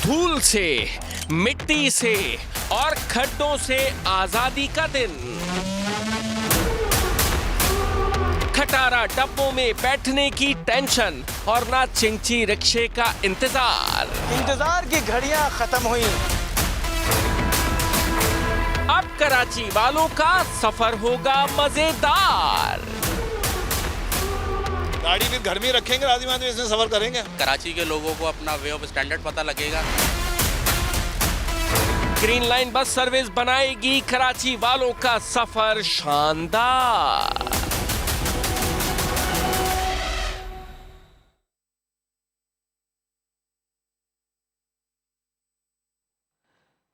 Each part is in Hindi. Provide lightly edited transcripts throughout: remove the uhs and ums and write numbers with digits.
धूल से, मिट्टी से और खड्डों से आजादी का दिन। खटारा डब्बों में बैठने की टेंशन और ना चिंची रिक्शे का इंतजार की घड़ियां खत्म हुई। अब कराची वालों का सफर होगा मजेदार। गाड़ी फिर घर में रखेंगे, आदमी आदमी इसमें सफर करेंगे। कराची के लोगों को अपना वे ऑफ स्टैंडर्ड पता लगेगा। ग्रीन लाइन बस सर्विस बनाएगी कराची वालों का सफर शानदार।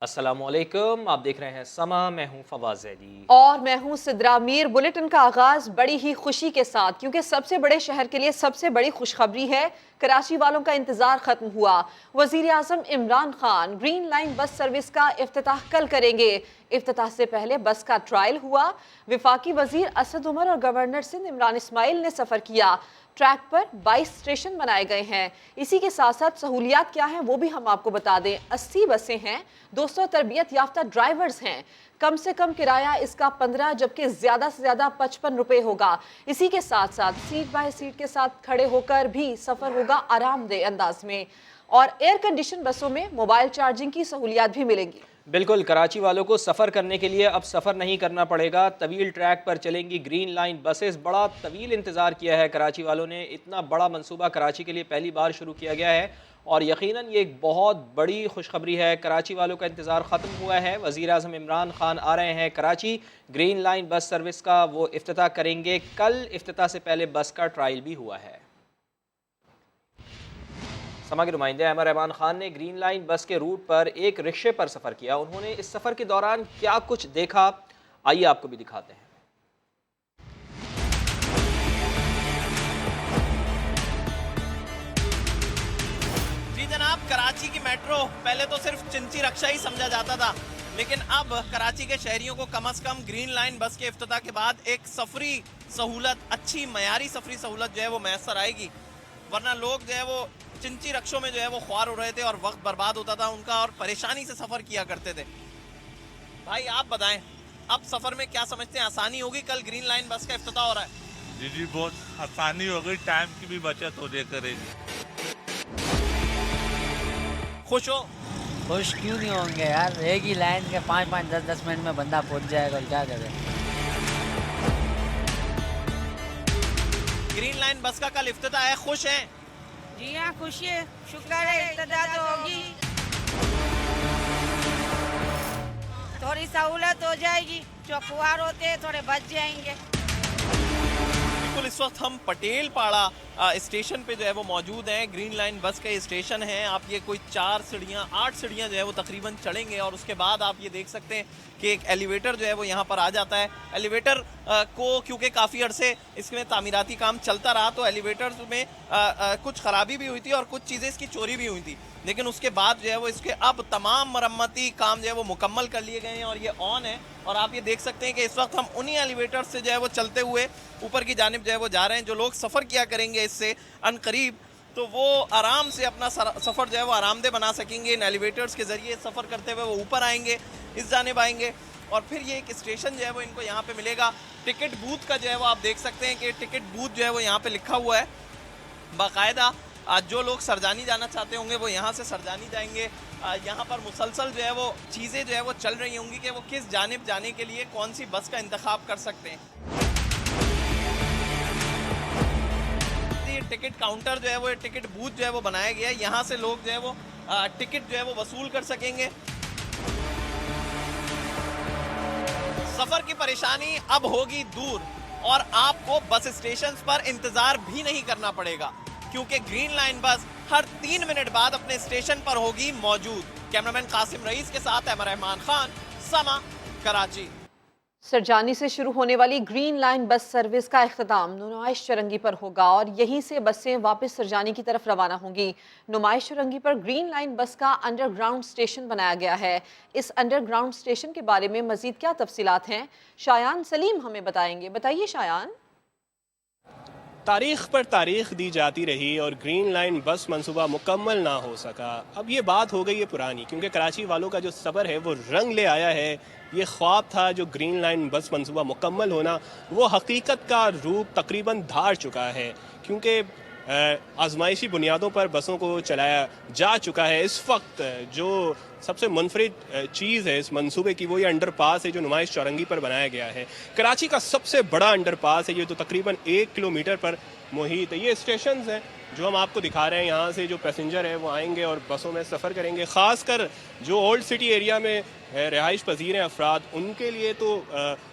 अस्सलामुअलैकुम, आप देख रहे हैं समा, मैं हूं फवाज अली और मैं हूं सिद्रा मीर। बुलेटिन का आगाज बड़ी ही खुशी के साथ, क्योंकि सबसे बड़े शहर के लिए सबसे बड़ी खुशखबरी है। कराची वालों का इंतजार खत्म हुआ। वजीर आजम Imran Khan green line bus service का इफ्तिताह कल करेंगे। इफ्तिताह से पहले बस का ट्रायल हुआ। विफाकी वजीर असद उमर और गवर्नर सिंध इमरान इस्माइल ने सफर किया। ट्रैक पर 22 स्टेशन बनाए गए हैं। इसी के साथ साथ सहूलियात क्या हैं वो भी हम आपको बता दें। 80 बसें हैं, 200 तरबियत याफ्ता ड्राइवर्स हैं। कम से कम किराया इसका 15 जबकि ज़्यादा से ज़्यादा 55 रुपये होगा। इसी के साथ साथ सीट बाय सीट के साथ खड़े होकर भी सफ़र होगा आरामदेह अंदाज में। और एयर कंडीशन बसों में मोबाइल चार्जिंग की सहूलियात भी मिलेंगी। बिल्कुल, कराची वालों को सफ़र करने के लिए अब सफ़र नहीं करना पड़ेगा। तवील ट्रैक पर चलेंगी ग्रीन लाइन बसेस। बड़ा तवील इंतज़ार किया है कराची वालों ने। इतना बड़ा मंसूबा कराची के लिए पहली बार शुरू किया गया है और यकीनन ये एक बहुत बड़ी खुशखबरी है। कराची वालों का इंतज़ार ख़त्म हुआ है। वज़ीर आज़म इमरान खान आ रहे हैं Karachi. Green line bus service का वो इफ्तिताह करेंगे कल। इफ्तिताह से पहले बस का ट्रायल भी हुआ है। समा के नुमाइंदे अहमद रहमान खान ने ग्रीन लाइन बस के रूट पर एक रिक्शे पर सफ़र किया। उन्होंने इस सफ़र के दौरान क्या कुछ देखा, आइए आपको भी दिखाते हैं। जी जनाब, कराची की मेट्रो पहले तो सिर्फ चिंची रक्षा ही समझा जाता था, लेकिन अब कराची के शहरियों को कम से कम ग्रीन लाइन बस के इफ्तिताह के बाद एक सफरी सहूलत, अच्छी मयारी सफरी सहूलत जो है वो मैसर आएगी। वरना लोग जो है वो चिंची रक्षों में जो है वो ख्वार हो रहे थे और वक्त बर्बाद होता था उनका और परेशानी से सफ़र किया करते थे। भाई आप बताएं, अब सफ़र में क्या समझते हैं, आसानी होगी? कल ग्रीन लाइन बस का इफ्तिताह हो रहा है। जी बहुत आसानी हो गई, टाइम की भी बचत हो जाए करेगी। खुश हो? खुश क्यों नहीं होंगे यार, एक ही लाइन के 5-5, 10-10 मिनट में बंदा पहुंच जाएगा, क्या करे। ग्रीन लाइन बस का कल इफ्तिताह है, खुश हैं? जी हाँ, खुशी है, शुक्र है, इफ्तिताह तो होगी, थोड़ी सहूलत हो जाएगी। जो खुआर होते हैं थोड़े बच जाएंगे। बिल्कुल, इस वक्त हम पटेल पाड़ा स्टेशन पे जो है वो मौजूद हैं। ग्रीन लाइन बस का ये स्टेशन है। आप ये कोई 8 सीढ़ियाँ जो है वो तकरीबन चढ़ेंगे और उसके बाद आप ये देख सकते हैं कि एक एलिवेटर जो है वो यहाँ पर आ जाता है। एलिवेटर को क्योंकि काफ़ी अरसे इसमें तामीराती काम चलता रहा तो एलिवेटर में कुछ ख़राबी भी हुई थी और कुछ चीज़ें इसकी चोरी भी हुई थी, लेकिन उसके बाद जो है वो इसके अब तमाम मरम्मती काम जो है वो मुकम्मल कर लिए गए हैं और ये ऑन है। और आप ये देख सकते हैं कि इस वक्त हम उन्हीं एलिवेटर से जो है वो चलते हुए ऊपर की जानिब जो है वो जा रहे हैं। जो लोग सफ़र किया करेंगे इससे अनकरीब, तो वो आराम से अपना सफ़र जो है वो आरामदेह बना सकेंगे। इन एलिवेटर्स के ज़रिए सफ़र करते हुए वो ऊपर आएंगे, इस जानिब आएंगे और फिर ये एक स्टेशन जो है वो इनको यहाँ पे मिलेगा। टिकट बूथ का जो है वो आप देख सकते हैं कि टिकट बूथ जो है वो यहाँ पे लिखा हुआ है बाकायदा। आज जो लोग सरजानी जाना चाहते होंगे वो यहाँ से सरजानी जाएंगे। यहाँ पर मुसलसल जो है वो चीज़ें जो है वो चल रही होंगी कि वो किस जानिब जाने के लिए कौन सी बस का इंतखाब कर सकते हैं। टिकट काउंटर जो है वो, टिकट बूथ जो है वो बनाया गया है। यहाँ से लोग जो है वो टिकट जो है वो वसूल कर सकेंगे। सफ़र की परेशानी अब होगी दूर और आपको बस स्टेशन पर इंतज़ार भी नहीं करना पड़ेगा, क्योंकि ग्रीन लाइन बस हर 3 मिनट बाद अपने स्टेशन पर होगी मौजूद। कैमरामैन कासिम रईस के साथ अहमद रहमान खान, समा, कराची। सरजानी से शुरू होने वाली ग्रीन लाइन बस सर्विस का इख्तिताम नुमाइश चरंगी पर होगा और यहीं से बसें वापस सरजानी की तरफ रवाना होंगी। नुमाइश चरंगी पर ग्रीन लाइन बस का अंडरग्राउंड स्टेशन बनाया गया है। इस अंडरग्राउंड स्टेशन के बारे में मजीद क्या तफसीलात हैं, शायान सलीम हमें बताएंगे। बताइए शायान। तारीख पर तारीख दी जाती रही और ग्रीन लाइन बस मंसूबा मुकम्मल ना हो सका। अब ये बात हो गई है पुरानी, क्योंकि कराची वालों का जो सफ़र है वो रंग ले आया है। ये ख्वाब था जो ग्रीन लाइन बस मंसूबा मुकम्मल होना, वो हकीकत का रूप तकरीबन धार चुका है, क्योंकि आजमाइशी बुनियादों पर बसों को चलाया जा चुका है। इस वक्त जो सबसे मुनफरिद चीज़ है इस मंसूबे की वो ये अंडरपास है जो नुमाइश चौरंगी पर बनाया गया है। कराची का सबसे बड़ा अंडरपास है ये, तो तकरीबन 1 किलोमीटर पर मुहित है। ये स्टेशंस हैं जो हम आपको दिखा रहे हैं। यहाँ से जो पैसेंजर है वो आएंगे और बसों में सफ़र करेंगे। ख़ासकर जो ओल्ड सिटी एरिया में रिहाइश पजीर हैं अफराद, उनके लिए तो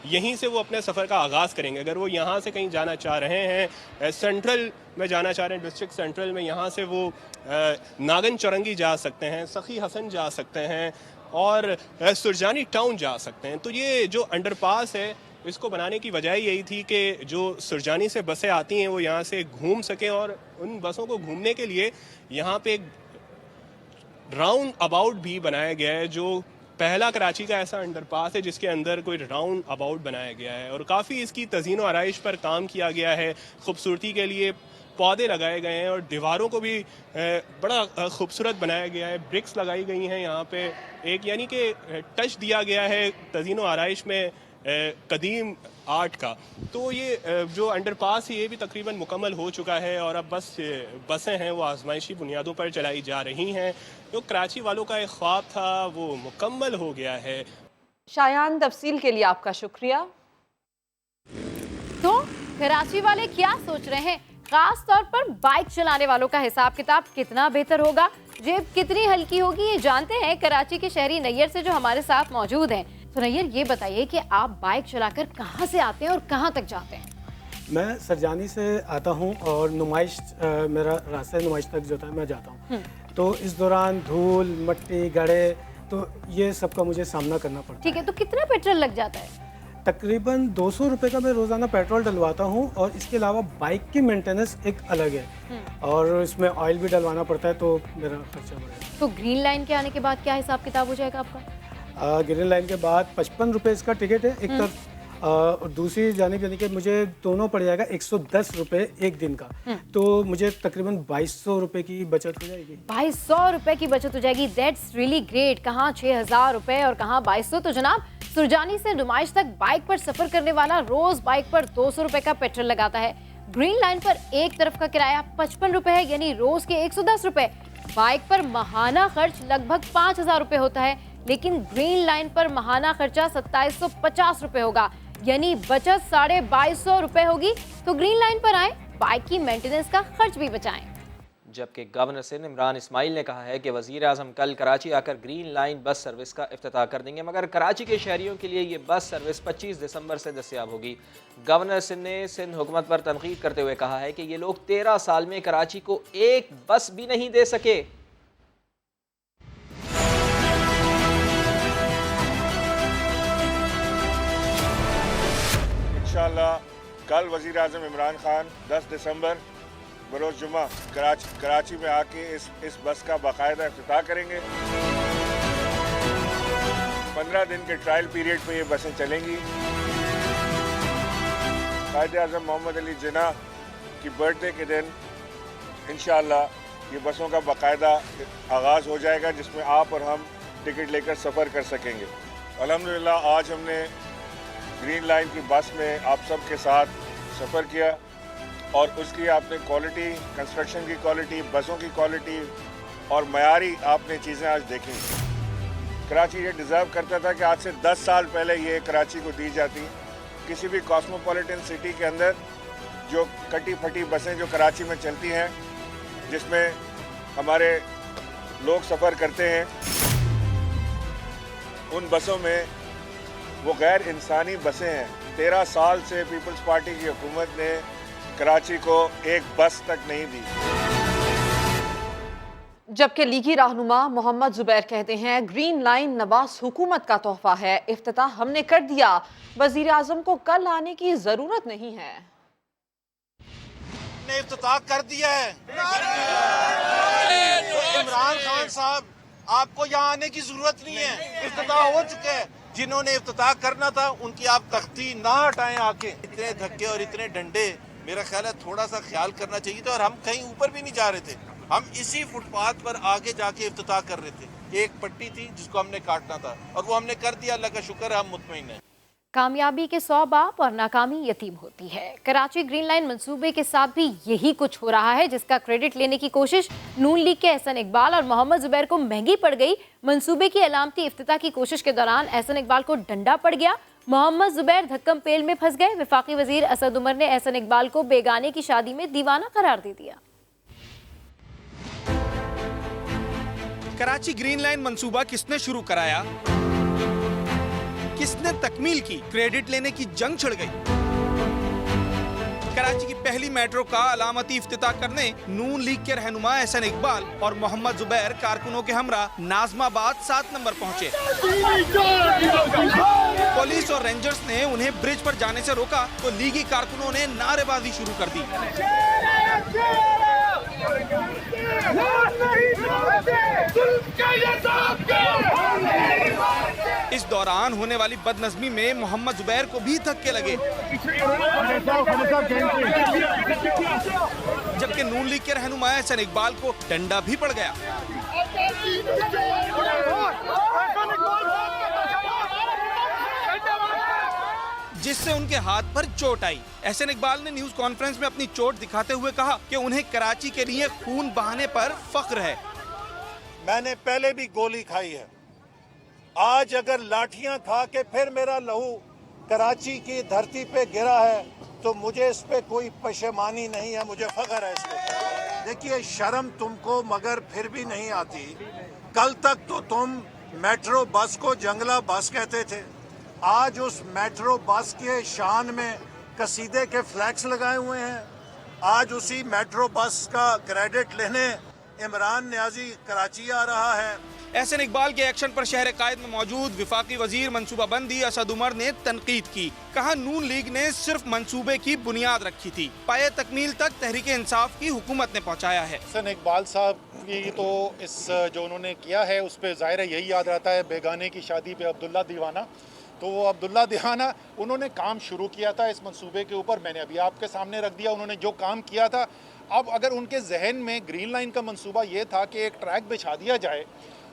यहीं से वो अपने सफ़र का आगाज़ करेंगे। अगर वो यहाँ से कहीं जाना चाह रहे हैं, सेंट्रल में जाना चाह रहे हैं, डिस्ट्रिक्ट सेंट्रल में, यहाँ से वो नागन चौरंगी जा सकते हैं, सखी हसन जा सकते हैं और सुरजानी टाउन जा सकते हैं। तो ये जो अंडरपास है इसको बनाने की वजह यही थी कि जो सुरजानी से बसें आती हैं वो यहाँ से घूम सकें, और उन बसों को घूमने के लिए यहाँ पे एक राउंड अबाउट भी बनाया गया है, जो पहला कराची का ऐसा अंडरपास है जिसके अंदर कोई राउंड अबाउट बनाया गया है। और काफ़ी इसकी तज़ीन व आराइश पर काम किया गया है। खूबसूरती के लिए पौधे लगाए गए हैं और दीवारों को भी बड़ा खूबसूरत बनाया गया है। ब्रिक्स लगाई गई हैं यहाँ पे, एक यानी कि टच दिया गया है तज़ीन व आराइश में कदीम आर्ट का। तो ये जो अंडरपास है ये भी तकरीबन मुकम्मल हो चुका है और अब बसें हैं वो आजमाइशी बुनियादों पर चलाई जा रही हैं। जो कराची वालों का एक ख्वाब था वो मुकम्मल हो गया है। शायान, तफसील के लिए आपका शुक्रिया। तो कराची वाले क्या सोच रहे हैं? खास तौर पर बाइक चलाने वालों का हिसाब किताब कितना बेहतर होगा, जेब कितनी हल्की होगी, ये जानते हैं कराची के शहरी नैयर से जो हमारे साथ मौजूद हैं। तो नैयर, ये बताइए कि आप बाइक चलाकर कहाँ से आते हैं और कहाँ तक जाते हैं? मैं सरजानी से आता हूँ और नुमाइश मेरा रास्ता नुमाइश तक जो था मैं जाता हूँ। तो इस दौरान धूल, मिट्टी, गड्ढे, तो ये सब का मुझे सामना करना पड़ता है। ठीक है, तो कितना पेट्रोल लग जाता है? तकरीबन 200 रुपये का मैं रोज़ाना पेट्रोल डलवाता हूँ और इसके अलावा बाइक की मेंटेनेंस एक अलग है और इसमें ऑयल भी डलवाना पड़ता है, तो मेरा खर्चा बढ़ेगा। तो ग्रीन लाइन के आने के बाद क्या हिसाब किताब हो जाएगा आपका? ग्रीन लाइन के बाद 55 रुपये इसका टिकट है एक तरफ, और दूसरी जानिब यानी कि मुझे दोनों पड़ जाएगा 110 रुपये एक दिन का। तो मुझे तकरीबन 2200 रुपये की बचत हो जाएगी। 2200 रुपये की बचत हो जाएगी। That's really great. कहाँ 6000 रुपये और कहाँ 2200। तो जनाब, सुरजानी से नुमाइश तक बाइक पर सफर करने वाला रोज बाइक पर 200 रुपये का पेट्रोल लगाता है। ग्रीन लाइन पर एक तरफ का किराया 55 रुपये है, यानी रोज के 110 रुपये। बाइक पर माहाना खर्च लगभग 5000 रुपये होता है, लेकिन ग्रीन लाइन पर माहाना खर्चा 2750 रुपये होगा, यानी बचत 2250 रुपये होगी। तो ग्रीन लाइन पर आए, बाइक की मेंटेनेंस का खर्च भी बचाएं। जबकि गवर्नर सिंध इमरान इस्माइल ने कहा है कि वज़ीर आज़म कल कराची आकर ग्रीन लाइन बस सर्विस का इफ्तिताह कर देंगे, मगर कराची के शहरियों के लिए ये बस सर्विस 25 दिसंबर से दस्तयाब होगी। गवर्नर सिंध ने सिंध हुकूमत पर तनकीद करते हुए कहा है कि ये लोग 13 साल में कराची को एक बस भी नहीं दे सके। इंशाअल्लाह कल वज़ीर आज़म इमरान खान 10 दिसंबर बरोज़ जुमा कराची में आके इस बस का बाकायदा इफ्तिताह करेंगे। 15 दिन के ट्रायल पीरियड पे ये बसें चलेंगी। कायदे आज़म मोहम्मद अली जिन्ना की बर्थडे के दिन इंशाअल्लाह ये बसों का बाकायदा आगाज़ हो जाएगा, जिसमें आप और हम टिकट लेकर सफ़र कर सकेंगे। अल्हम्दुलिल्लाह आज हमने ग्रीन लाइन की बस में आप सब के साथ सफ़र किया और उसकी आपने क्वालिटी, कंस्ट्रक्शन की क्वालिटी, बसों की क्वालिटी और मयारी आपने चीज़ें आज देखी। कराची ये डिज़र्व करता था कि आज से 10 साल पहले ये कराची को दी जाती। किसी भी कॉस्मोपॉलिटन सिटी के अंदर जो कटी फटी बसें जो कराची में चलती हैं, जिसमें हमारे लोग सफ़र करते हैं, उन बसों में वो गैर इंसानी बसें हैं। 13 साल से पीपल्स पार्टी की हुकूमत ने कराची को एक बस तक नहीं दी। जबकि लीगी रहनुमा मोहम्मद जुबैर कहते हैं ग्रीन लाइन नवाज हुकूमत का तोहफा है, इफ्तिताह हमने कर दिया, वजीर आजम को कल आने की जरूरत नहीं है। ने इफ्तिताह कर दिया है। इमरान खान साहब, आपको यहाँ आने की जरूरत नहीं है, इफ्तिताह हो चुके हैं। जिन्होंने इफ्तिताह करना था उनकी आप तख्ती ना हटाएं आके। इतने धक्के और इतने डंडे मेरा ख्याल है थोड़ा सा ख्याल करना चाहिए था, और हम कहीं ऊपर भी नहीं जा रहे थे, हम इसी फुटपाथ पर आगे जाके इफ्तिताह कर रहे थे। एक पट्टी थी जिसको हमने काटना था और वो हमने कर दिया, अल्लाह का शुक्र है, हम मुतमईन हैं। कामयाबी के 100 बाप और नाकामी यतीम होती है। कराची ग्रीन लाइन मंसूबे के साथ भी यही कुछ हो रहा है, जिसका क्रेडिट लेने की कोशिश नून लीग के एहसन इकबाल और मोहम्मद जुबैर को महंगी पड़ गई। मंसूबे की अलामती इफ्तिताह की कोशिश के दौरान एहसन इकबाल को डंडा पड़ गया। मोहम्मद जुबैर धक्कम पेल में फंस गए। वफाकी वजीर असद उमर ने एहसन इकबाल को बेगाने की शादी में दीवाना करार दे दिया। कराची ग्रीन लाइन मंसूबा किसने शुरू कराया, किसने तकमील की, क्रेडिट लेने की जंग छिड़ गई। कराची की पहली मेट्रो का अलामती इफ्तिताह करने नून लीग के रहनुमा एहसन इकबाल और मोहम्मद जुबैर कारकुनों के हमरा नाजमाबाद 7 नंबर पहुंचे। पुलिस और रेंजर्स ने उन्हें ब्रिज पर जाने से रोका तो लीगी कारकुनों ने नारेबाजी शुरू कर दी। इस दौरान होने वाली बदनज़मी में मोहम्मद जुबैर को भी धक्के लगे, जबकि नून लीग के रहनुमा एहसन इकबाल को डंडा भी पड़ गया। जिससे उनके हाथ पर चोट आई। एहसन इकबाल ने न्यूज कॉन्फ्रेंस में अपनी चोट दिखाते हुए कहा कि उन्हें कराची के लिए खून बहाने पर फख्र है। मैंने पहले भी गोली खाई है, आज अगर लाठियां खा के फिर मेरा लहू कराची की धरती पे गिरा है तो मुझे इस पे कोई पशेमानी नहीं है, मुझे फख्र है इस पे। देखिए, शर्म तुमको मगर फिर भी नहीं आती। कल तक तो तुम मेट्रो बस को जंगला बस कहते थे, आज उस मेट्रो बस के शान में कसीदे के फ्लैक्स लगाए हुए हैं। आज उसी मेट्रो बस का क्रेडिट लेने इमरान न्याजी कराची आ रहा है। एहसन इकबाल के एक्शन पर शहर कायद में मौजूद वफाकी वजीर मनसूबाबंदी असद उमर ने तनकीद की। कहा, नून लीग ने सिर्फ मंसूबे की बुनियाद रखी थी, पाए तकमील तक तहरीक इंसाफ की हुकूमत ने पहुँचाया है। एहसन इकबाल साहब की तो इस जो उन्होंने किया है उस पर ज़ाहिर है यही याद रहता है, बेगाने की शादी पे अब्दुल्ला दीवाना। तो वो अब्दुल्ला दीवाना उन्होंने काम शुरू किया था इस मंसूबे के ऊपर, मैंने अभी आपके सामने रख दिया उन्होंने जो काम किया था। अब अगर उनके जहन में ग्रीन लाइन का मंसूबा ये था कि एक ट्रैक बिछा दिया जाए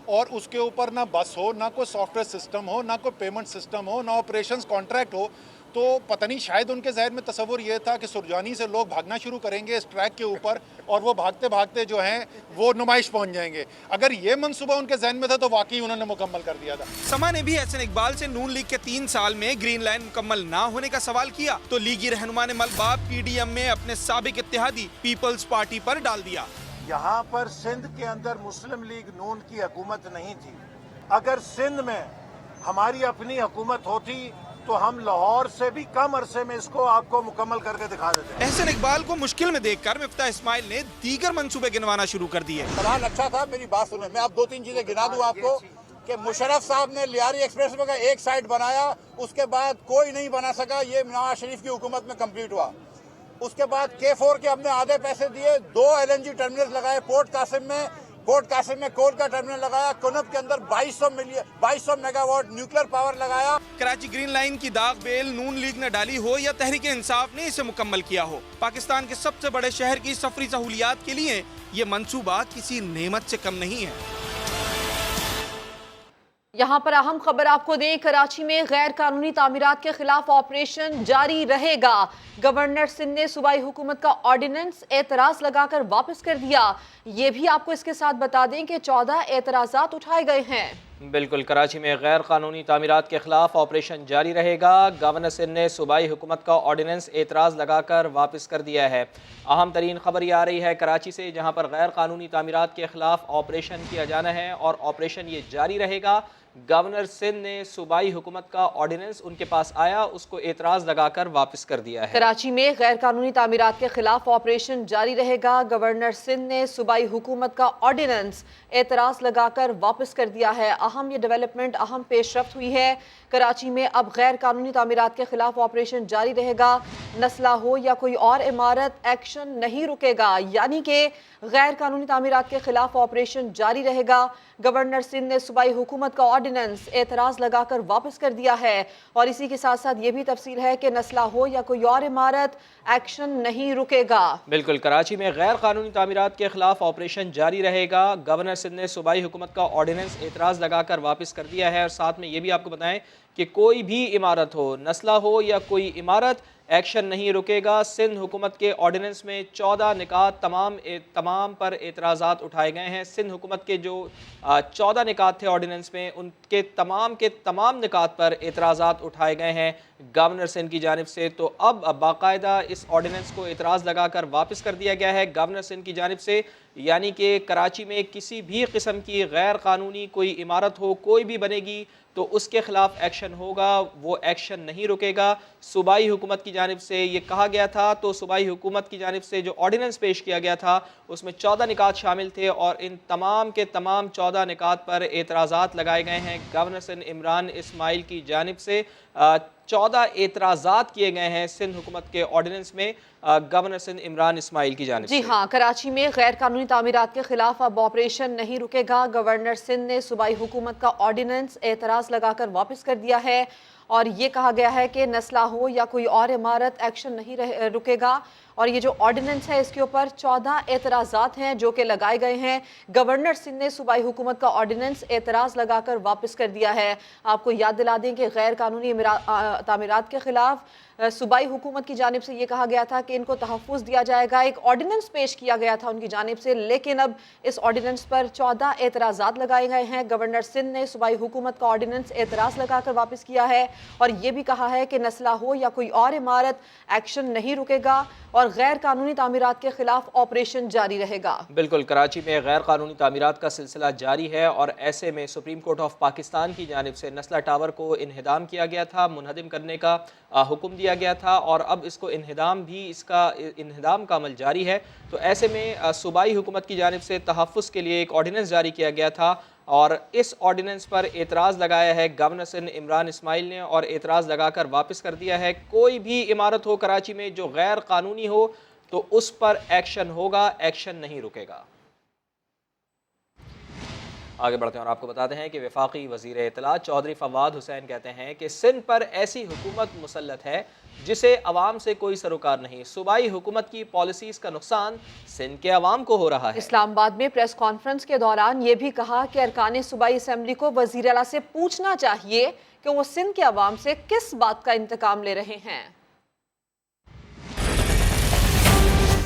और उसके ऊपर ना बस हो, ना कोई सॉफ्टवेयर सिस्टम हो, ना कोई पेमेंट सिस्टम हो, ना ऑपरेशंस कॉन्ट्रैक्ट हो, तो पता नहीं शायद उनके जहन में तस्वुर ये था कि सुरजानी से लोग भागना शुरू करेंगे इस ट्रैक के ऊपर और वो भागते भागते जो हैं वो नुमाइश पहुंच जाएंगे। अगर ये मंसूबा उनके जहन में था तो वाकई उन्होंने मुकम्मल कर दिया था। समा ने भी एहसन इकबाल से नून लीग के 3 साल में ग्रीन लाइन मुकम्मल ना होने का सवाल किया तो लीगी रहनुमा ने मलबाब PDM में अपने साबिक इत्तेहादी पीपल्स पार्टी पर डाल दिया। यहाँ पर सिंध के अंदर मुस्लिम लीग नून की हुकूमत नहीं थी। अगर सिंध में हमारी अपनी हुकूमत होती तो हम लाहौर से भी कम अरसे में इसको आपको मुकम्मल करके दिखा देते। एहसन इकबाल को मुश्किल में देखकर मिफ्ताह इस्माइल ने दीगर मंसूबे गिनवाना शुरू कर दिए। सवाल अच्छा था, मेरी बात सुने, मैं अब 2-3 चीजें गिना दूं आपको कि मुशर्रफ साहब ने लियारी एक्सप्रेस में एक साइड बनाया, उसके बाद कोई नहीं बना सका, ये नवाज शरीफ की हुकूमत में कंप्लीट हुआ। उसके बाद K4 के हमने आधे पैसे दिए, 2 LNG टर्मिनल लगाए पोर्ट कासिम में कोल का टर्मिनल लगाया, कुनब के अंदर 2200 मेगावाट न्यूक्लियर पावर लगाया। कराची ग्रीन लाइन की दाग बेल नून लीग ने डाली हो या तहरीक इंसाफ ने इसे मुकम्मल किया हो, पाकिस्तान के सबसे बड़े शहर की सफरी सहूलियात के लिए ये मंसूबा किसी नेमत से कम नहीं है। यहाँ पर अहम खबर आपको दें, कराची में गैर कानूनी तामीरात के खिलाफ ऑपरेशन जारी रहेगा। गवर्नर सिंध ने सूबाई हुकूमत का ऑर्डिनेंस एतराज लगाकर वापस कर दिया। ये भी आपको इसके साथ बता दें कि 14 एतराजात उठाए गए हैं। बिल्कुल, कराची में गैर कानूनी तामीरात के खिलाफ ऑपरेशन जारी रहेगा। गवर्नर सिंध ने सूबाई हुकूमत का ऑर्डिनेंस एतराज़ लगाकर वापस कर दिया है। अहम तरीन खबर ये आ रही है कराची से, जहाँ पर गैर कानूनी तामीरात के खिलाफ ऑपरेशन किया जाना है और ऑपरेशन ये जारी रहेगा। गवर्नर सिंध ने सूबाई हुकूमत का ऑर्डिनेंस उनके पास आया, उसको एतराज़ लगाकर वापस कर दिया है। कराची में गैर कानूनी तामीरात के खिलाफ ऑपरेशन जारी रहेगा। गवर्नर सिंध ने सूबाई हुकूमत का ऑर्डिनेंस एतराज़ लगाकर वापस कर दिया है। अहम ये डेवलपमेंट, अहम पेशरफ्त हुई है। कराची में अब गैर कानूनी तामीरात के खिलाफ ऑपरेशन जारी रहेगा। नस्ला हो या कोई और इमारत, एक्शन नहीं रुकेगा, यानी कि गैर कानूनी तामीरात के खिलाफ ऑपरेशन जारी रहेगा। गवर्नर सिंध ने सूबाई हुकूमत का ऑर्डिनेंस एतराज लगाकर वापस कर दिया है। और इसी के साथ साथ ये भी तफसील है कि नस्ला हो या कोई और इमारत, एक्शन नहीं रुकेगा। बिल्कुल, कराची में गैर कानूनी तामीरात के खिलाफ ऑपरेशन जारी रहेगा। गवर्नर सिंध ने सूबाई हुकूमत का ऑर्डिनेंस एतराज़ लगाकर वापस कर दिया है। और साथ में ये भी आपको बताएं कि कोई भी इमारत हो, नस्ला हो या कोई इमारत, एक्शन नहीं रुकेगा। सिंध हुकूमत के ऑर्डिनेंस में 14 निकात तमाम पर एतराज़ात उठाए गए हैं। सिंध हुकूमत के जो 14 निकात थे ऑर्डिनेंस में, उनके तमाम निकात पर एतराज़ात उठाए गए हैं गवर्नर सिंध की जानिब से। तो अब बाकायदा इस ऑर्डिनेंस को एतराज़ लगाकर वापस कर दिया गया है गवर्नर सिंध की जानिब से, यानी कि कराची में किसी भी किस्म की गैर कानूनी कोई इमारत हो, कोई भी बनेगी तो उसके खिलाफ एक्शन होगा, वो एक्शन नहीं रुकेगा। सूबाई हुकूमत की जानिब से ये कहा गया था, तो सूबाई हुकूमत की जानिब से जो ऑर्डिनेंस पेश किया गया था उसमें 14 निकात शामिल थे और इन तमाम के तमाम 14 निकात पर एतराज़ात लगाए गए हैं गवर्नर सिंध इमरान इस्माइल की जानिब से। 14 एतराज़ात किए गए हैं सिंध हुकूमत के ऑर्डिनेंस में गवर्नर सिंध इमरान इस्माइल की जानिब से। जी हाँ, कराची में गैर कानूनी तामीरात के खिलाफ अब ऑपरेशन नहीं रुकेगा। गवर्नर सिंध ने सूबाई हुकूमत का ऑर्डिनेंस एतराज़ लगाकर वापस कर दिया है और ये कहा गया है कि नस्ला हो या कोई और इमारत, एक्शन नहीं रुकेगा। और ये जो ऑर्डिनेंस है इसके ऊपर 14 एतराज़ात हैं जो कि लगाए गए हैं। गवर्नर सिंध ने सूबाई हुकूमत का ऑर्डिनेंस एतराज़ लगाकर वापस कर दिया है। आपको याद दिला दें कि गैर कानूनी तामीरात के खिलाफ सूबाई हुकूमत की जानिब से ये कहा गया था कि इनको तहफ़्फ़ुज़ दिया जाएगा। एक ऑर्डिनेंस पेश किया गया था उनकी जानिब से, लेकिन अब इस ऑर्डिनेंस पर 14 एतराज़ात लगाए गए हैं। गवर्नर सिंध ने सूबाई हुकूमत का ऑर्डिनेंस एतराज़ लगाकर वापस किया है और ये भी कहा है कि नस्ला हो या कोई और इमारत, एक्शन नहीं रुकेगा और गैर कानूनी तामीरात के खिलाफ ऑपरेशन जारी रहेगा। बिल्कुल, कराची में गैर कानूनी तामीरात का सिलसिला जारी है और ऐसे में सुप्रीम कोर्ट ऑफ पाकिस्तान की जानिब से नस्ला टावर को इन्हिदाम किया गया था, मुनहदिम करने का हुक्म दिया गया था और अब इसको इसका इन्हिदाम का अमल जारी है। तो ऐसे में सूबाई हुकूमत की जानिब से तहफ़्फ़ुज़ के लिए एक ऑर्डिनेंस जारी किया गया था और इस ऑर्डिनेंस पर एतराज़ लगाया है गवर्नर सिंध इमरान इस्माइल ने और एतराज़ लगाकर वापस कर दिया है। कोई भी इमारत हो कराची में जो गैर कानूनी हो तो उस पर एक्शन होगा, एक्शन नहीं रुकेगा। आगे बढ़ते हैं और आपको बताते हैं कि वफाकी वज़ीर इत्तलात चौधरी फवाद हुसैन कहते हैं कि सिंध पर ऐसी हुकूमत मुसल्लत है जिसे अवाम से कोई सरोकार नहीं। सूबाई हुकूमत की पॉलिसीज़ का नुकसान सिंध के अवाम को हो रहा है। इस्लामाबाद में प्रेस कॉन्फ्रेंस के दौरान ये भी कहा कि अरकान सूबाई असम्बली को वज़ीर आला से पूछना चाहिए कि वो सिंध के अवाम से किस बात का इंतकाम ले रहे हैं।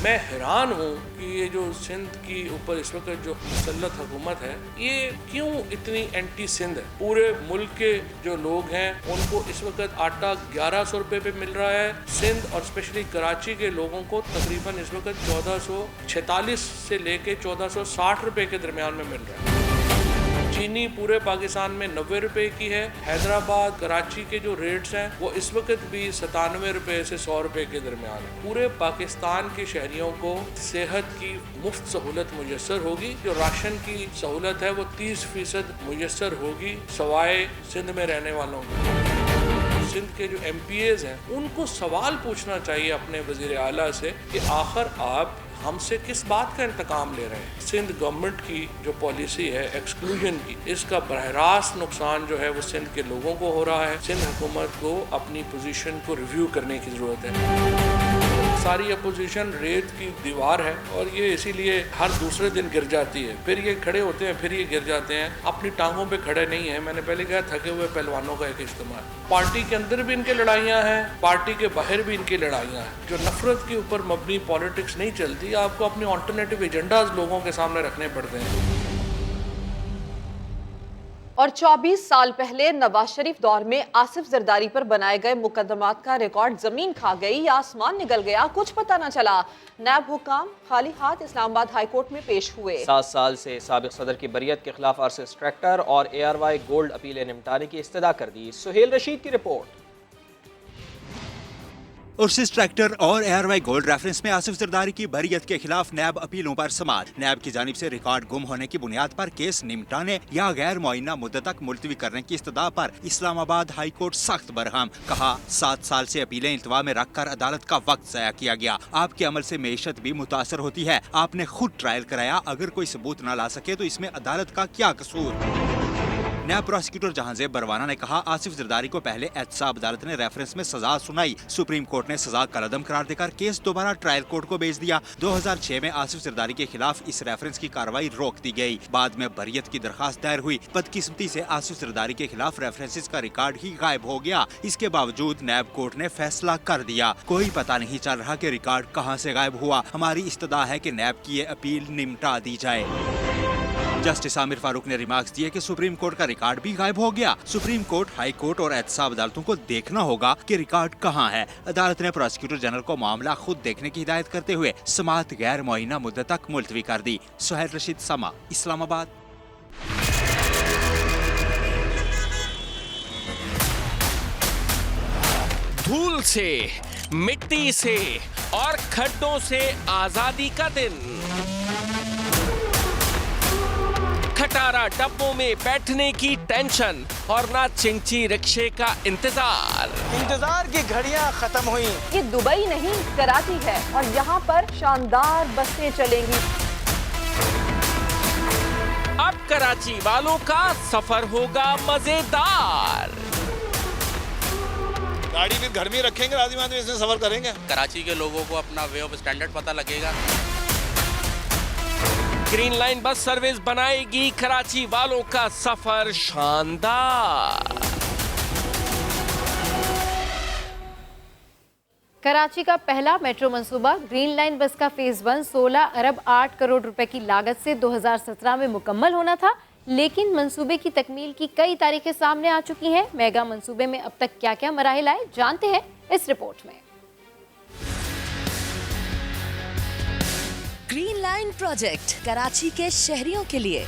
मैं हैरान हूँ कि ये जो सिंध की ऊपर इस वक्त जो मुसल्लत हुकूमत है ये क्यों इतनी एंटी सिंध है। पूरे मुल्क के जो लोग हैं उनको इस वक्त आटा 1100 रुपये पे मिल रहा है। सिंध और स्पेशली कराची के लोगों को तकरीबन इस वक्त 1446 से लेके 1460 रुपये के दरमियान में मिल रहा है। चीनी पूरे पाकिस्तान में 90 रुपए की है। हैदराबाद, कराची के जो रेट्स हैं वो इस वक्त भी 97 रुपए से 100 रुपए के दरमियान है। पूरे पाकिस्तान के शहरियों को सेहत की मुफ्त सहूलत मुयस्सर होगी। जो राशन की सहूलत है वो 30% मुयस्सर होगी सवाए सिंध में रहने वालों को। सिंध के जो MPAs हैं उनको सवाल पूछना चाहिए अपने वज़ीर आला से कि आखिर आप हमसे किस बात का इंतकाम ले रहे हैं। सिंध गवर्नमेंट की जो पॉलिसी है एक्सक्लूजन की, इसका बरह रास्त नुकसान जो है वो सिंध के लोगों को हो रहा है। सिंध हुकूमत को अपनी पोजीशन को रिव्यू करने की ज़रूरत है। सारी अपोजिशन रेत की दीवार है और ये इसीलिए हर दूसरे दिन गिर जाती है। फिर ये खड़े होते हैं, फिर ये गिर जाते हैं, अपनी टांगों पे खड़े नहीं है। मैंने पहले कहा थके हुए पहलवानों का एक इस्तेमाल। पार्टी के अंदर भी इनके लड़ाइयाँ हैं, पार्टी के बाहर भी इनकी लड़ाइयाँ हैं। जो नफरत के ऊपर मबनी पॉलिटिक्स नहीं चलती, आपको अपने ऑल्टरनेटिव एजेंडाज लोगों के सामने रखने पड़ते हैं। और 24 साल पहले नवाज शरीफ दौर में आसिफ जरदारी पर बनाए गए मुकदमात का रिकॉर्ड जमीन खा गई, आसमान निकल गया, कुछ पता न चला। नायब हुक्काम खाली हाथ इस्लामाबाद हाई कोर्ट में पेश हुए। 7 साल से साबिक सदर की बरियत के खिलाफ आरसीएस ट्रैक्टर और ARY गोल्ड अपीलें निपटाने की इस्तदा कर दी। सुहेल रशीद की रिपोर्ट। उर्सिस ट्रैक्टर और ARY गोल्ड रेफरेंस में आसिफ जरदारी की बरियत के खिलाफ नैब अपीलों पर समाअत। नैब की जानिब से रिकॉर्ड गुम होने की बुनियाद पर केस निपटाने या गैर मुअय्यना मुद्दत तक मुलतवी करने की इस्तदा पर इस्लामाबाद हाई कोर्ट सख्त बरहम। कहा 7 साल से अपीलें इल्तवा में रख कर अदालत का वक्त ज़ाया किया गया। आपके अमल से मेशत भी मुतासर होती है। आपने खुद ट्रायल कराया, अगर कोई सबूत न ला सके तो इसमें अदालत का क्या कसूर। नायब प्रोसिक्यूटर जहांजेब बरवाना ने कहा, आसिफ जरदारी को पहले एहतसाब अदालत ने रेफरेंस में सजा सुनाई। सुप्रीम कोर्ट ने सजा कलअदम करार देकर केस दोबारा ट्रायल कोर्ट को भेज दिया। 2006 में आसिफ जरदारी के खिलाफ इस रेफरेंस की कार्रवाई रोक दी गई। बाद में बरियत की दरखास्त दायर हुई। बदकिस्मती से आसिफ जरदारी के खिलाफ रेफरेंसेस का रिकॉर्ड ही गायब हो गया। इसके बावजूद नायब कोर्ट ने फैसला कर दिया। कोई पता नहीं चल रहा कि रिकॉर्ड कहां से गायब हुआ। हमारी इस्तदा है कि नायब की ये अपील निपटा दी जाए। जस्टिस आमिर फारूक ने रिमार्क्स दिए कि सुप्रीम कोर्ट का रिकॉर्ड भी गायब हो गया। सुप्रीम कोर्ट, हाई कोर्ट और एहतसाब अदालतों को देखना होगा कि रिकॉर्ड कहां है। अदालत ने प्रोसिक्यूटर जनरल को मामला खुद देखने की हिदायत करते हुए समाअत गैर मुअय्यना मुद्दत तक मुलतवी कर दी। सुहैल रशीद, समा, इस्लामाबाद। धूल से, मिट्टी से और खड्डों से आजादी का दिन। खटारा डब्बों में बैठने की टेंशन और ना चिंची रिक्शे का इंतजार की घड़ियां खत्म हुई। ये दुबई नहीं, कराची है और यहाँ पर शानदार बसें चलेंगी। अब कराची वालों का सफर होगा मजेदार। गाड़ी फिर घर में रखेंगे, राजीव गांधी इसमें सफर करेंगे। कराची के लोगों को अपना वे ऑफ स्टैंडर्ड पता लगेगा। ग्रीन लाइन बस सर्विस बनाएगी कराची वालों का सफर शानदार। कराची का पहला मेट्रो मंसूबा ग्रीन लाइन बस का फेज 1 16 अरब 8 करोड़ रुपए की लागत से 2017 में मुकम्मल होना था, लेकिन मंसूबे की तकमील की कई तारीखें सामने आ चुकी हैं। मेगा मंसूबे में अब तक क्या क्या मराहिल आए, जानते हैं इस रिपोर्ट में। ग्रीन लाइन प्रोजेक्ट कराची के शहरियों के लिए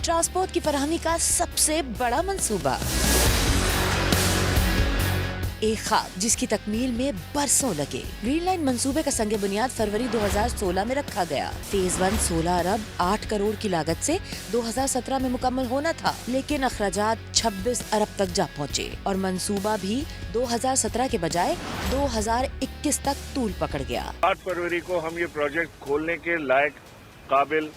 ट्रांसपोर्ट की फराहमी का सबसे बड़ा मंसूबा। एक ख्वाब जिसकी तकमील में बरसों लगे। ग्रीन लाइन मंसूबे का संग बुनियाद फरवरी 2016 में रखा गया। फेज 1 16 अरब 8 करोड़ की लागत से 2017 में मुकम्मल होना था, लेकिन अखराजात 26 अरब तक जा पहुँचे और मंसूबा भी 2017 के बजाय 2021 तक तूल पकड़ गया। 8 फरवरी को हम ये प्रोजेक्ट खोलने के लायक काबिल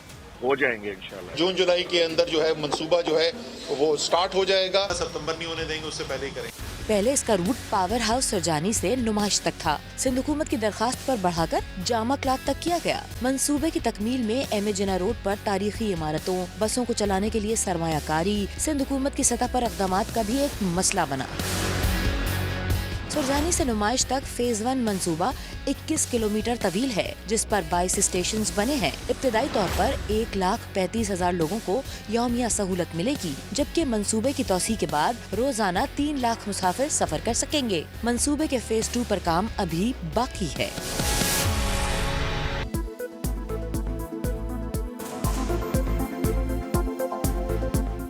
हो जाएंगे इंशाल्लाह। जून जुलाई के अंदर जो है मंसूबा जो है वो स्टार्ट हो जाएगा। सितंबर नहीं होने देंगे, उससे पहले ही करेंगे। पहले इसका रूट पावर हाउस सरजानी से नुमाइश तक था। सिंध हुकूमत की दरखास्त पर बढ़ाकर जामा क्लाक तक किया गया। मंसूबे की तकमील में एम ए जिना रोड पर तारीखी इमारतों, बसों को चलाने के लिए सरमायाकारी, सिंध हुकूमत की सतह पर इक़दामात का भी एक मसला बना। सुरजानी से नुमाइश तक फेज 1 मंसूबा 21 किलोमीटर तवील है, जिस पर 22 स्टेशन बने हैं। इब्तदाई तौर पर 1,35,000 लोगों को यौमिया सहूलत मिलेगी, जबकि मंसूबे की तौसी के बाद रोजाना 3 लाख मुसाफिर सफर कर सकेंगे। मंसूबे के फेज 2 पर काम अभी बाकी है।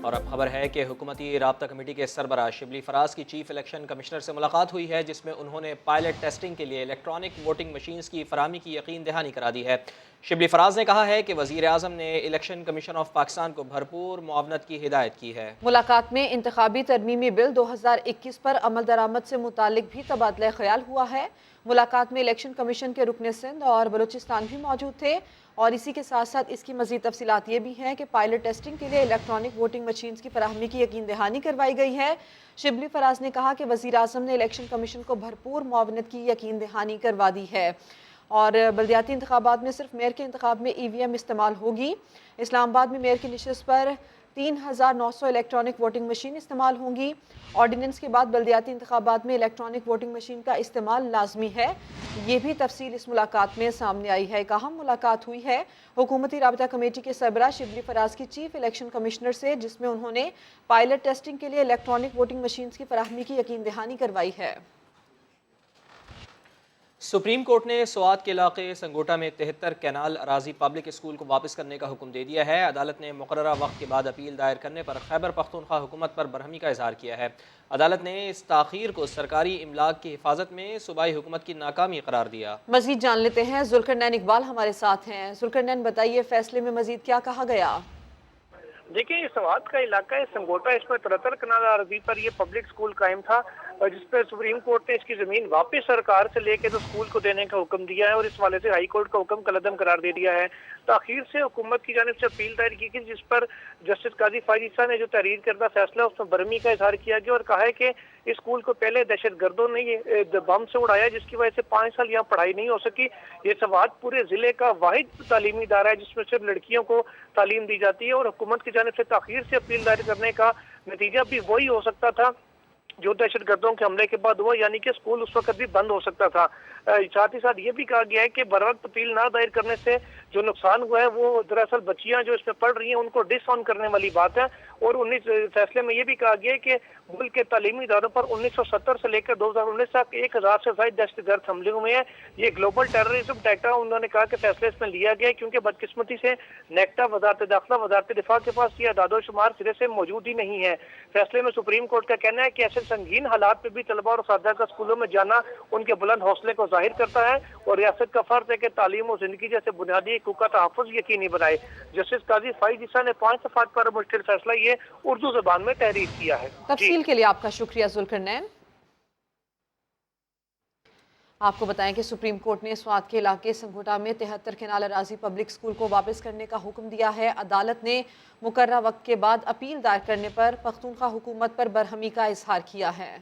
और अब खबर है कि हुकूमती राब्ता कमेटी के सरबराह शिबली फराज की चीफ इलेक्शन कमिश्नर से मुलाकात हुई है, जिसमें उन्होंने पायलट टेस्टिंग के लिए इलेक्ट्रॉनिक वोटिंग मशीन्स की फराहमी की यकीन दहानी करा दी है। शिबली फराज ने कहा है कि वज़ीर आज़म ने इलेक्शन कमीशन ऑफ पाकिस्तान को भरपूर मुआवनत की हिदायत की है। मुलाकात में इंतखाबी तरमीमी बिल 2021 पर अमल दरामद से मुतालिक भी तबादला ख्याल हुआ है। मुलाकात में इलेक्शन कमीशन के रुकने सिंध और बलूचिस्तान भी मौजूद थे और इसी के साथ साथ इसकी मज़ीद तफसीलात ये भी हैं कि पायलट टेस्टिंग के लिए इलेक्ट्रॉनिक वोटिंग मशीन्स की फराहमी की यकीन दहानी करवाई गई है। शिबली फराज ने कहा कि वज़ीर आज़म ने इलेक्शन कमीशन को भरपूर मुआवनत की यकीन दहानी करवा दी है और बल्दियाती इंतखाबात में सिर्फ मेयर के इंतखाब में EVM इस्तेमाल होगी। इस्लामाबाद में मेयर की नशिस्त पर 3,900 इलेक्ट्रॉनिक वोटिंग मशीन इस्तेमाल होंगी। ऑर्डिनेंस के बाद बल्दियाती इंतखाबात में इलेक्ट्रॉनिक वोटिंग मशीन का इस्तेमाल लाजमी है। ये भी तफसील इस मुलाकात में सामने आई है। एक अहम मुलाकात हुई है हुकूमती राबता कमेटी के सरबराह शिबली फराज की चीफ इलेक्शन कमिश्नर से, जिसमें उन्होंने पायलट टेस्टिंग के लिए इलेक्ट्रॉनिक वोटिंग मशीन की फराहमी की यकीन दहानी करवाई है। सुप्रीम कोर्ट ने स्वात के इलाके संगोटा में 73 कैनाल अराजी पब्लिक स्कूल को वापस करने का हुक्म दे दिया है। अदालत ने मुकर्ररा वक्त के बाद अपील दायर करने पर खैबर पख्तूनख्वा हुकूमत पर बरहमी का इजहार किया है। अदालत ने इस ताख़ीर को सरकारी इमलाक की हिफाजत में सूबाई हुकूमत की नाकामी करार दिया। मजीद जान लेते हैं, जुल्करनैन इकबाल हमारे साथ हैं। जुल्करनैन, बताइए फैसले में मजीद क्या कहा गया? देखिए, स्वात का इलाका है संगोटा, इसमें 73 कनाल अराजी पर ये पब्लिक स्कूल कायम था। जिस पर सुप्रीम कोर्ट ने इसकी जमीन वापस सरकार से लेके तो स्कूल को देने का हुक्म दिया है और इस वाले से हाई कोर्ट का हुक्म कलअदम करार दे दिया है। ताखीर से हुकूमत की जानिब से अपील दायर की गई जिस पर जस्टिस काजी फाइज ईसा ने जो तहरीर करदा फैसला उसमें बरहमी का इजहार किया गया और कहा है कि इस स्कूल को पहले दहशतगर्दों ने ये बम से उड़ाया जिसकी वजह से 5 साल यहाँ पढ़ाई नहीं हो सकी। ये सवात पूरे जिले का वाहिद तालीमी इदारा है जिसमें सिर्फ लड़कियों को तालीम दी जाती है और हुकूमत की जानिब से ताखीर से अपील दायर करने का नतीजा भी वही हो सकता था जो दहशतगर्दों के हमले के बाद हुआ, यानी कि स्कूल उस वक्त भी बंद हो सकता था। साथ ही साथ ये भी कहा गया है कि बरवक्त अपील ना दायर करने से जो नुकसान हुआ है वो दरअसल बच्चियां जो इसमें पढ़ रही हैं उनको डिसऑन करने वाली बात है। और 19 फैसले में ये भी कहा गया है कि मुल्क के तालीमी इदारों पर 1970 से लेकर 2019 तक 1000 से ज्यादा दहशतगर्द हमले हुए हैं। ये ग्लोबल टेररिज्म डेटा उन्होंने कहा कि फैसले इसमें लिया गया है क्योंकि बदकिस्मती से नेक्टा, वजारत दाखिला, वजारत दिफा के पास ये अदादो शुमार सिरे से मौजूद ही नहीं है। फैसले में सुप्रीम कोर्ट का कहना है कि ऐसे संगीन हालात में भी तलबा और सादा का स्कूलों में जाना उनके बुलंद हौसले को जाहिर करता है और रियासत का फर्ज है कि तालीम और जिंदगी जैसे बुनियादी हकूक़ का तहफ़्फ़ुज़ यकीनी बनाए। जस्टिस काजी फाइज ईसा ने 5 सफ़हात पर मुश्किल फैसला ये उर्दू ज़बान में तहरीर किया है। तफसील के लिए आपका शुक्रिया जुल्करनैन। आपको बताएं कि सुप्रीम कोर्ट ने स्वात के इलाके संगोटा में 73 केनाल अराजी पब्लिक स्कूल को वापस करने का हुक्म दिया है। अदालत ने मुकर्रर वक्त के बाद अपील दायर करने पर पख्तूनख्वा हुकूमत पर बरहमी का इजहार किया है।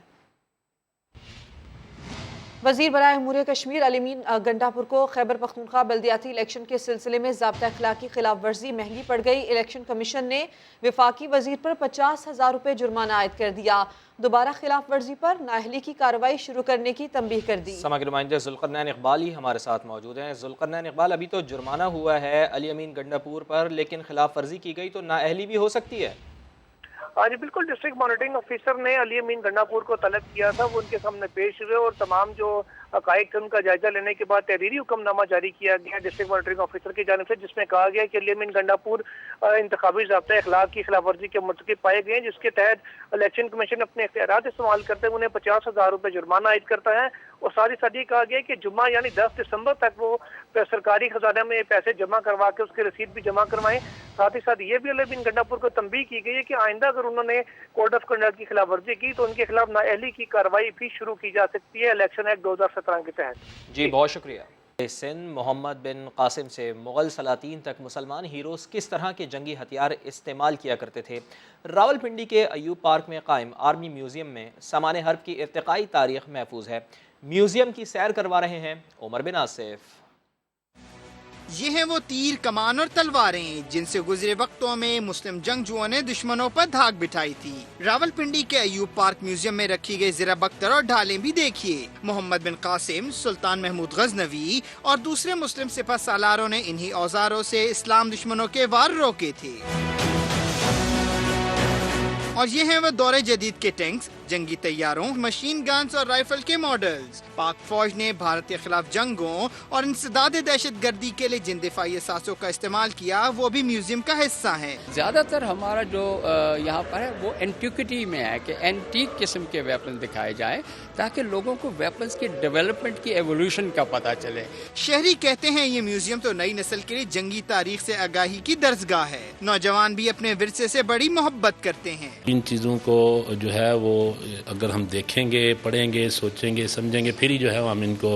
वज़ीर बराए अमूर कश्मीर अलीमीन गंडापुर को खैबर पख्तूनख्वा बल्दियाती इलेक्शन के सिलसिले में ज़ाब्ता अखलाकी खिलाफ वर्जी महंगी पड़ गई। इलेक्शन कमीशन ने वफाकी वज़ीर पर 50,000 रुपये जुर्माना आयद कर दिया। दोबारा खिलाफ वर्जी पर नाअहली की कार्रवाई शुरू करने की तंबीह कर दी। समा के नुमाइंदे जुल्करनैन इकबाल ही हमारे साथ मौजूद हैं। जुल्करनैन इकबाल, अभी तो जुर्माना हुआ है अली अमीन गंडापुर पर, लेकिन खिलाफ वर्जी की गई तो नाअहली भी हो सकती है। हाँ जी बिल्कुल, डिस्ट्रिक्ट मॉनिटरिंग ऑफिसर ने अली अमीन गंडापुर को तलब किया था, वो उनके सामने पेश हुए और तमाम जो हक़ाइक़ उनका जायजा लेने के बाद तहरीरी हुक्मनामा जारी किया गया डिस्ट्रिक्ट मॉनिटरिंग ऑफिसर की जानिब से, जिसमें कहा गया कि अली अमीन गंडापुर इंतखाबी ज़ाब्ता अखलाक की खिलाफ वर्जी के मुर्तकिब पाए गए हैं, जिसके तहत इलेक्शन कमीशन अपने इख्तियारात इस्तेमाल करते हुए उन्हें 50,000 रुपये जुर्माना आयद करता है। और साथ ही साथ ये कहा गया कि जुम्मा यानी 10 दिसंबर तक वो सरकारी खजाना में पैसे जमा करवा के उसकी रसीद भी जमा करवाएं। साथ ही साथ ये भी अली अमीन गंडापुर को तंबीह की गई है कि आइंदा अगर उन्होंने कोड ऑफ कंडक्ट की खिलाफ वर्जी की तो उनके खिलाफ नाअहली की कार्रवाई भी शुरू की जा सकती है इलेक्शन एक्ट 2017 के तहत। जी बहुत शुक्रिया। सिंध मोहम्मद बिन कासिम से मुग़ल सलातीन तक मुसलमान हीरोज़ किस तरह के जंगी हथियार इस्तेमाल किया करते थे। रावलपिंडी के अयूब पार्क में कायम आर्मी म्यूज़ियम में सामान हर्ब की इर्तिकाई तारीख़ महफूज है। म्यूज़ियम की सैर करवा रहे हैं उमर बिन आसिफ। ये हैं वो तीर, कमान और तलवारें जिनसे गुजरे वक्तों में मुस्लिम जंगजुओं ने दुश्मनों पर धाक बिठाई थी। रावलपिंडी के अयूब पार्क म्यूजियम में रखी गई ज़रा बख्तर और ढालें भी देखिए। मोहम्मद बिन कासिम, सुल्तान महमूद गजनवी और दूसरे मुस्लिम सिपह सालारों ने इन्हीं औजारों से इस्लाम दुश्मनों के वार रोके थे। और ये हैं वो दौरे जदीद के टैंक्स, जंगी तैयारों, मशीन गन्स और राइफल के मॉडल्स। पाक फौज ने भारत के खिलाफ जंगों और इंसदाद दहशत गर्दी के लिए जिन दिफाई असासों का इस्तेमाल किया वो भी म्यूजियम का हिस्सा है। ज्यादातर हमारा जो यहाँ पर है वो एंटिक्विटी में है कि एंटीक किस्म के वेपन दिखाए जाए ताकि लोगों को वेपन्स की डेवलपमेंट की एवोल्यूशन का पता चले। शहरी कहते हैं ये म्यूजियम तो नई नस्ल के लिए जंगी तारीख से आगाही की दरसगाह है। नौजवान भी अपने विरसे से बड़ी मोहब्बत करते हैं। इन चीज़ों को जो है वो अगर हम देखेंगे, पढ़ेंगे, सोचेंगे, समझेंगे, फिर ही जो है हम इनको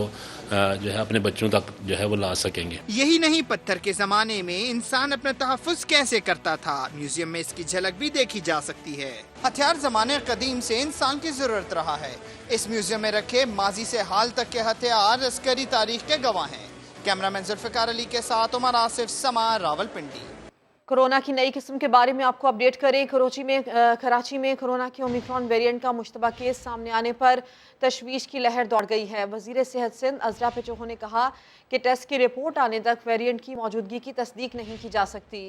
जो है अपने बच्चों तक जो है वो ला सकेंगे। यही नहीं, पत्थर के जमाने में इंसान अपना तहफ़्फ़ुज़ कैसे करता था, म्यूजियम में इसकी झलक भी देखी जा सकती है। हथियार जमाने कदीम से इंसान की जरूरत रहा है। इस म्यूजियम में रखे माजी से हाल तक के हथियार अस्करी तारीख के गवाह हैं। कैमरामैन जुल्फ़िकार अली के साथ उमर आसिफ, समा, रावलपिंडी। कोरोना की नई किस्म के बारे में आपको अपडेट करें। कराची में कोरोना के ओमिक्रॉन वेरिएंट का मुश्तबा केस सामने आने पर तशवीश की लहर दौड़ गई है। वज़ीर सेहत सिंध अज़रा पेचोहो ने कहा कि टेस्ट की रिपोर्ट आने तक वेरिएंट की मौजूदगी की तस्दीक नहीं की जा सकती।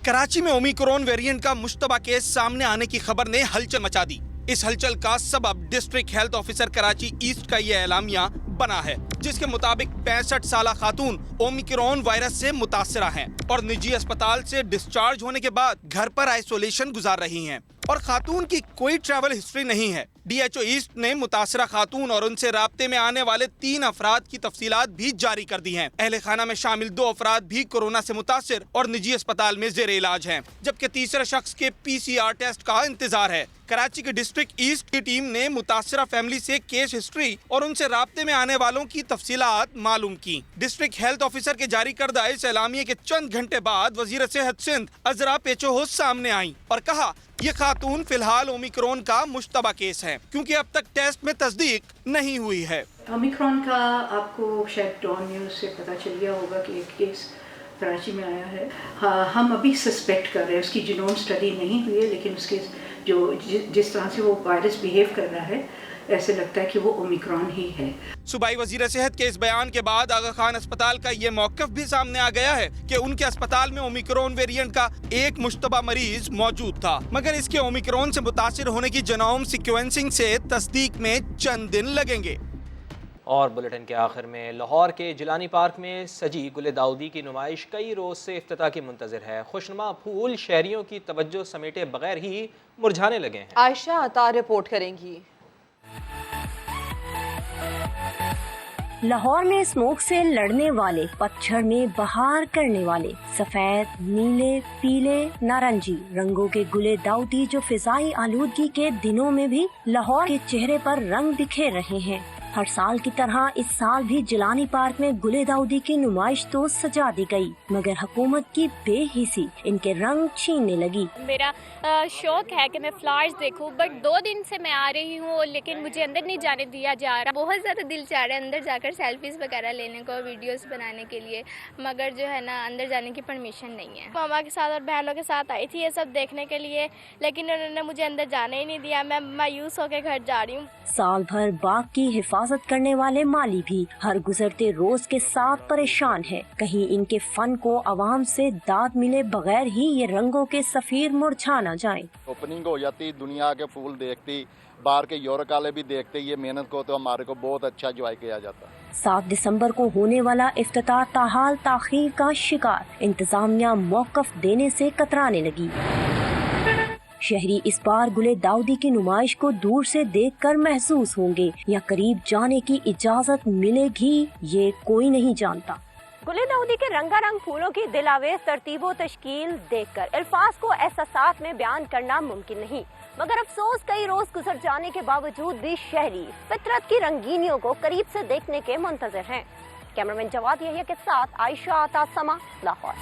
कराची में ओमिक्रॉन वेरिएंट का मुश्तबा केस सामने आने की खबर ने हलचल मचा दी। इस हलचल का सबब district health officer Karachi east का ये एलामिया बना है, जिसके मुताबिक 65 साल खातून ओमिक्रॉन वायरस से मुतासरा हैं और निजी अस्पताल से डिस्चार्ज होने के बाद घर पर आइसोलेशन गुजार रही हैं। और खातून की कोई ट्रैवल हिस्ट्री नहीं है। DHO ईस्ट ने मुतासरा खातून और उनसे राब्ते में आने वाले 3 अफराद की तफसीलात भी जारी कर दी हैं। अहले खाना में शामिल 2 अफराद भी कोरोना से मुतासिर और निजी अस्पताल में जेर इलाज हैं, जबकि तीसरे शख्स के PCR टेस्ट का इंतजार है। कराची के डिस्ट्रिक्ट ईस्ट की टीम ने मुतासरा फैमिली से केस हिस्ट्री और उनसे राब्ते में आने वालों की तफसीलात मालूम की। डिस्ट्रिक्ट हेल्थ ऑफिसर के जारी करदा इस एलामिये के चंद घंटे बाद वजीर सेहत सिंध अजरा पेचोहो सामने आई और कहा ये खातून फिलहाल ओमिक्रॉन का मुश्तबा केस है, क्योंकि अब तक टेस्ट में तस्दीक नहीं हुई है। ओमिक्रॉन का आपको शायद डॉन न्यूज़ से पता चल गया होगा कि एक केस कराची में आया है। हाँ, हम अभी सस्पेक्ट कर रहे हैं, उसकी जीनोम स्टडी नहीं हुई है, लेकिन उसके जिस तरह से वो वायरस बिहेव कर रहा है, ऐसे लगता है कि वो ओमिक्रॉन ही है। सूबाई वजीर सेहत के इस बयान के बाद आगा खान अस्पताल का ये मौक़िफ़ भी सामने आ गया है कि उनके अस्पताल में ओमिक्रॉन वेरिएंट का एक मुश्तबा मरीज मौजूद था, मगर इसके ओमिक्रॉन से मुतासिर होने की जेनोम सीक्वेंसिंग से तस्दीक में चंद दिन लगेंगे। और बुलेटिन के आखिर में लाहौर के जिलानी पार्क में सजी गुले दाऊदी की नुमाइश कई रोज से इफ्तिताह की मुंतज़िर है। खुशनुमा फूल शहरियों की तवज्जो समेटे बगैर ही मुरझाने लगे हैं। आयशा अता रिपोर्ट करेंगी। लाहौर में स्मोक से लड़ने वाले, पतझड़ में बहार करने वाले सफेद, नीले, पीले, नारंगी रंगों के गुले दाऊदी जो फिजाई आलूदगी के दिनों में भी लाहौर के चेहरे पर रंग बिखेर रहे हैं। हर साल की तरह इस साल भी जिलानी पार्क में गुले दाऊदी की नुमाइश तो सजा दी गई, मगर हुकूमत की बेहिसी इनके रंग छीनने लगी। मेरा शौक है कि मैं फ्लावर्स देखूं, बट 2 दिन से मैं आ रही हूँ, लेकिन मुझे अंदर नहीं जाने दिया जा रहा। बहुत ज़्यादा दिल चाह रहा है अंदर जाकर सेल्फीज वगैरह लेने को, वीडियोस बनाने के लिए, मगर जो है ना अंदर जाने की परमिशन नहीं है। मामा के साथ और बहनों के साथ आई थी ये सब देखने के लिए, लेकिन उन्होंने मुझे अंदर जाने ही नहीं दिया। मैं मायूस होकर घर जा रही हूँ। साल भर बाग की हिफाजत करने वाले माली भी हर गुजरते रोज के साथ परेशान है। कहीं इनके फन को आवाम से दाद मिले बगैर ही ये रंगों के सफीर मुरझा न जाएं। ओपनिंग हो जाती, दुनिया के फूल देखती, बाहर के यूरोप वाले भी देखते, ये मेहनत को तो हमारे को बहुत अच्छा एंजॉय किया जाता है। 7 दिसंबर को होने वाला इफ्तिताह ताहाल ताखीर का शिकार, इंतजामिया मौक़िफ़ देने से कतराने लगी। शहरी इस बार गुले दाऊदी की नुमाइश को दूर से देखकर महसूस होंगे या करीब जाने की इजाजत मिलेगी, ये कोई नहीं जानता। गुले दाऊदी के रंगारंग फूलों की दिलावेज तरतीब व तश्कील देखकर अल्फाज को एहसासात में बयान करना मुमकिन नहीं, मगर अफसोस कई रोज गुजर जाने के बावजूद भी शहरी फितरत की रंगीनियों को करीब से देखने के मुंतज़िर हैं। कैमरामैन जवाद यहिया के साथ आयशा आता समा, लाहौर।